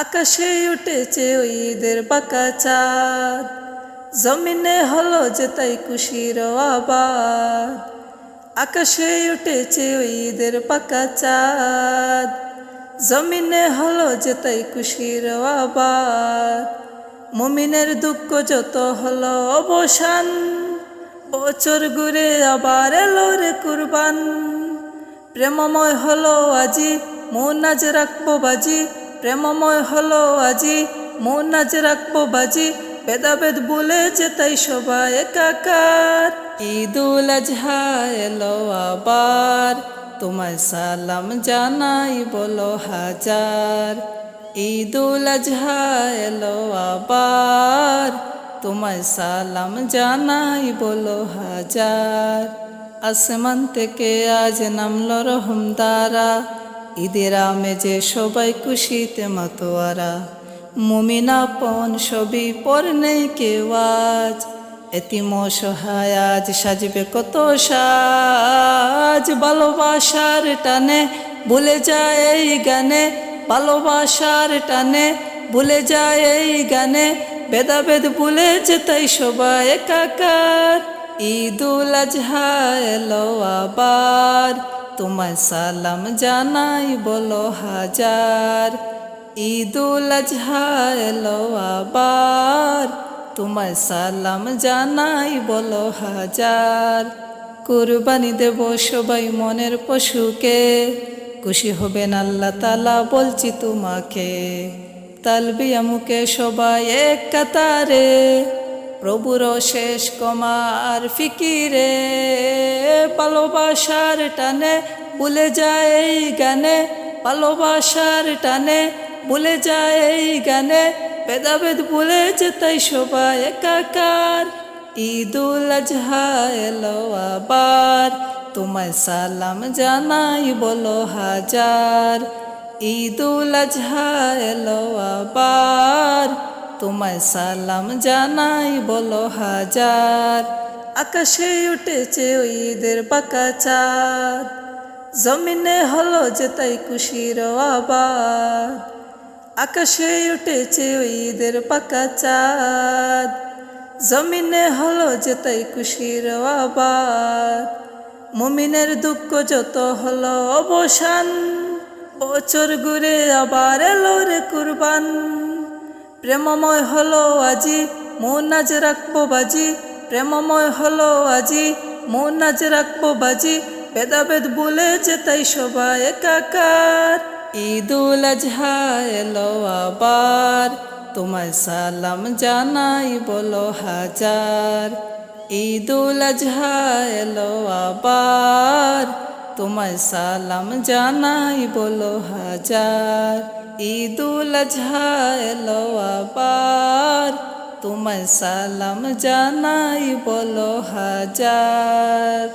আকাশে উঠেছে ওই ঈদের পাকা চাঁদ, জমিনে হলো যে তাই খুশির আবাদ। আকাশে উঠেছে ওই ঈদের পাকা চাঁদ, জমিনে হলো যে তাই খুশির আবাদ। মুমিনের দুঃখ যত হলো অবসান, বছর ঘুরে আবার এলো রে কুরবান। প্রেমময় হলো আজি মন আজ রাখবো বাজি, প্রেমময় হলো আজি মন আজ রাখবো বাজি। ভেদাভেদ ভুলে যে তাই সবাই একাকার। ঈদুল আজহা এলো আবার, তোমায় সালাম জানাই বলো হাজার। ঈদুল আজহা এলো আবার, তোমায় সালাম জানাই বলো হাজার। আসমান থেকে আজ নামলো রহমদারা, ঈদের আমেজে সবাই খুশিতে মাতোয়ারা। মুমিন আপন সবই পর নেই কেউ আজ, এতিম অসহায় আজ সাজবে কত সাজ। ভালোবাসার টানে ভুলে যায় এই গানে, ভালোবাসার টানে ভুলে যায় এই গানে। ভেদাভেদ ভুলে যে তাই সবাই একাকার। ঈদুল আজহা এলো আবার, তোমায় সালাম জানাই বলো হাজার। ঈদুল আজহা এলো আবার, তোমায় সালাম জানাই বলো হাজার। কুরবানি দেব সবাই মনের পশুকে, খুশি হবেন আল্লাহ তাআলা বলছি তোমাকে। তালবিয়া মুখে সবাই এক কাতারে, প্রভুর শেষ কমার ফিকিরে। ভালোবাসার টানে ভুলে যায় এই গানে, ভালোবাসার টানে ভুলে যায় এই গানে। ভেদাভেদ ভুলে যে তাই সবাই একাকার। ঈদুল আজহা এলো আবার, তোমায় সালাম জানাই বলো হাজার। ঈদুল আজহা এলো আবার, তোমায় সালাম জানাই বলো হাজার। আকাশে উঠেছে ওই ঈদের পাকা চাঁদ, জমিনে হলো যে তাই খুশির আবাদ। আকাশে উঠেছে ওই ঈদের পাকা চাঁদ, জমিনে হলো যে তাই খুশির আবাদ। মুমিনের দুঃখ যত হলো অবসান, বছর ঘুরে আবার এলো রে কুরবান। প্রেমময় হলো আজি মন আজ রাখবো বাজি, প্রেমময় হলো আজি মন আজ রাখবো বাজি। ভেদাভেদ ভুলে যে তাই সবাই একাকার। ঈদুল আজহা এলো আবার, তোমায় সালাম জানাই বলো হাজার। ঈদুল আজহা এলো আবার, তোমায় সালাম জানাই বলো হাজার। ঈদুল আজহা এলো আবার, তোমায় সালাম জানাই বলো হাজার।